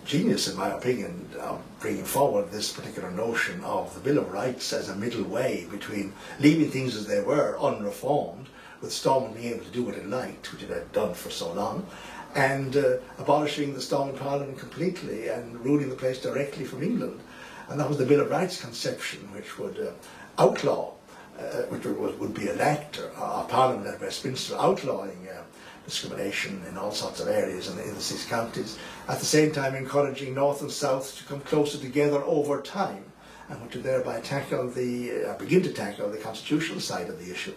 S2: genius, in my opinion, of bringing forward this particular notion of the Bill of Rights as a middle way between leaving things as they were, unreformed, with Stormont being able to do what it liked, which it had done for so long, and abolishing the Stormont Parliament completely and ruling the place directly from England. And that was the Bill of Rights conception, which would outlaw, which would be an act, a Parliament at Westminster outlawing discrimination in all sorts of areas in the 6 counties, at the same time encouraging North and South to come closer together over time, and which would thereby begin to tackle the constitutional side of the issue.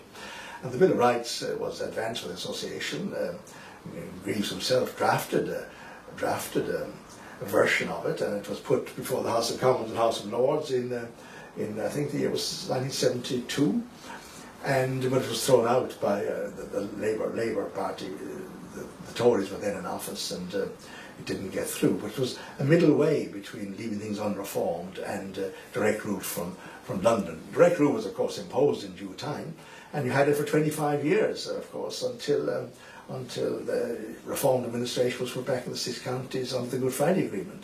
S2: And the Bill of Rights was advanced with association. Greaves himself drafted a version of it, and it was put before the House of Commons and House of Lords in I think the year was 1972, but it was thrown out by the Labour Party. The Tories were then in office, and it didn't get through. But it was a middle way between leaving things unreformed and direct rule from London. Direct rule was, of course, imposed in due time, and you had it for 25 years, of course, until the Reformed administration was put back in the 6 counties under the Good Friday Agreement.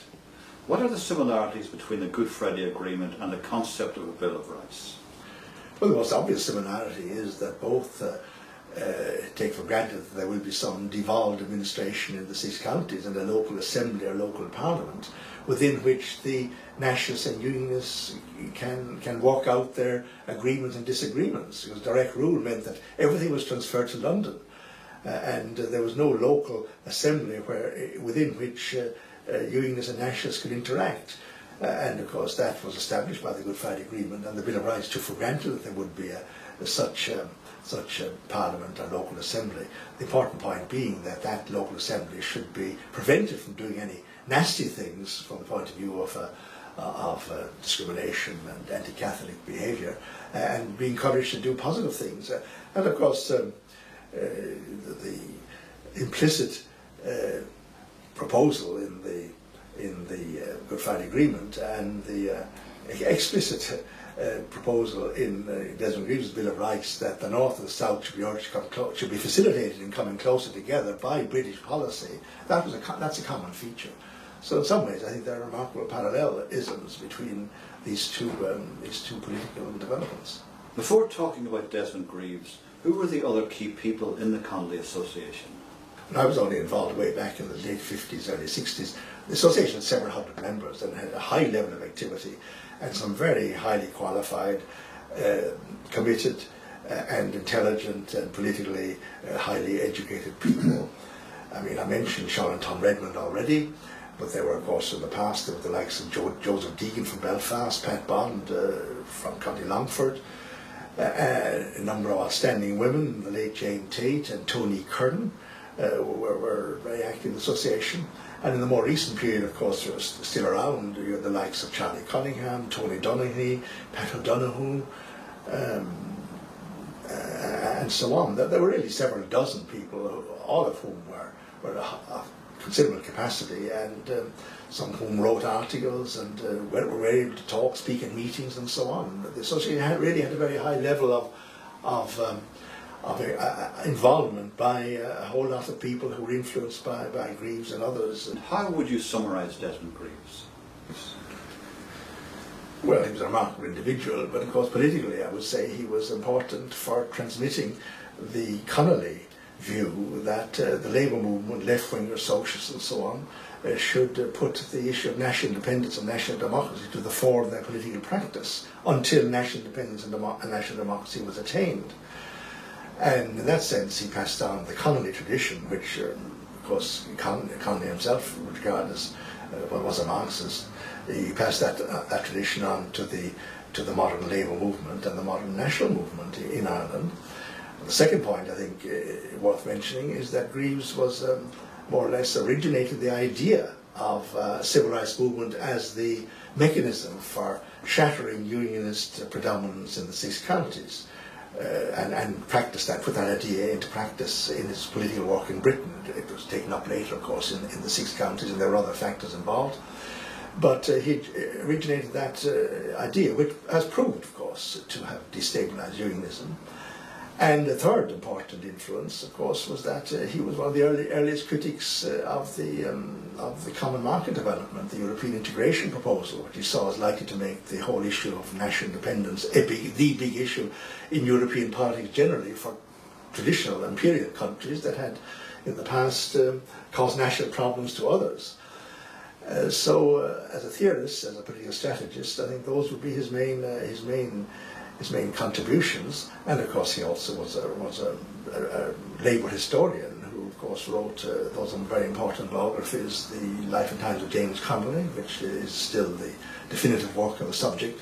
S1: What are the similarities between the Good Friday Agreement and the concept of a Bill of Rights?
S2: Well, the most obvious similarity is that both take for granted that there will be some devolved administration in the 6 counties and a local assembly or local parliament within which the nationalists and unionists can work out their agreements and disagreements, because direct rule meant that everything was transferred to London, and there was no local assembly within which unionists and nationalists could interact. And of course that was established by the Good Friday Agreement, and the Bill of Rights took for granted that there would be such a parliament or local assembly. The important point being that that local assembly should be prevented from doing any nasty things from the point of view of discrimination and anti-Catholic behaviour, and be encouraged to do positive things. And of course the implicit proposal in the Good Friday Agreement and the explicit proposal in Desmond Greaves' Bill of Rights that the North and the South should be urged to should be facilitated in coming closer together by British policy. That's a common feature. So in some ways, I think there are remarkable parallelisms between these two political developments.
S1: Before talking about Desmond Greaves, who were the other key people in the Connolly Association?
S2: I was only involved way back in the late 50s, early 60s. The association had several hundred members and had a high level of activity, and some very highly qualified, committed and intelligent and politically highly educated people. I mean, I mentioned Sean and Tom Redmond already, but there were, of course, in the past, there were the likes of Joseph Deegan from Belfast, Pat Bond from County Longford, a number of outstanding women, the late Jane Tate and Tony Curran, were very active in the association. And in the more recent period, of course, there was still around. You had the likes of Charlie Cunningham, Tony Donaghy, Pat O'Donoghue, and so on. There were really several dozen people, all of whom were of considerable capacity, and some of whom wrote articles and were able to talk, speak at meetings, and so on. The association really had a very high level of involvement by a whole lot of people who were influenced by Greaves and others.
S1: How would you summarise Desmond Greaves?
S2: Well, he was a remarkable individual, but of course politically I would say he was important for transmitting the Connolly view that the Labour movement, left-wingers, socialists and so on, should put the issue of national independence and national democracy to the fore of their political practice until national independence and national democracy was attained. And in that sense, he passed on the Connolly tradition, which, of course, Connolly himself would regard as was a Marxist. He passed that tradition on to the modern Labour movement and the modern national movement in Ireland. The second point, I think, worth mentioning is that Greaves was more or less originated the idea of civil rights movement as the mechanism for shattering unionist predominance in the 6 counties. And practiced that, put that idea into practice in his political work in Britain. It was taken up later, of course, in the 6 counties, and there were other factors involved. But he originated that idea, which has proved, of course, to have destabilised unionism. And the third important influence, of course, was that he was one of the earliest critics of the common market development, the European integration proposal, which he saw as likely to make the whole issue of national independence the big issue in European politics generally for traditional imperial countries that had in the past caused national problems to others. So as a theorist, as a political strategist, I think those would be his main contributions. And of course he also was a labour historian who of course wrote those very important biographies, The Life and Times of James Connolly, which is still the definitive work on the subject.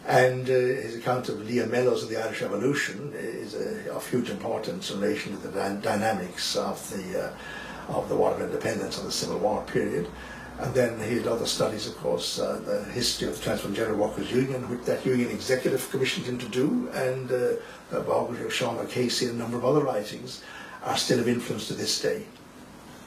S2: And his account of Liam Mellows of the Irish Revolution is of huge importance in relation to the dynamics of the War of Independence and the Civil War period. And then he had other studies, of course, the history of the Transcontinental Workers' Union, which that union executive commissioned him to do, and the biography of Sean O'Casey and a number of other writings are still of influence to this day.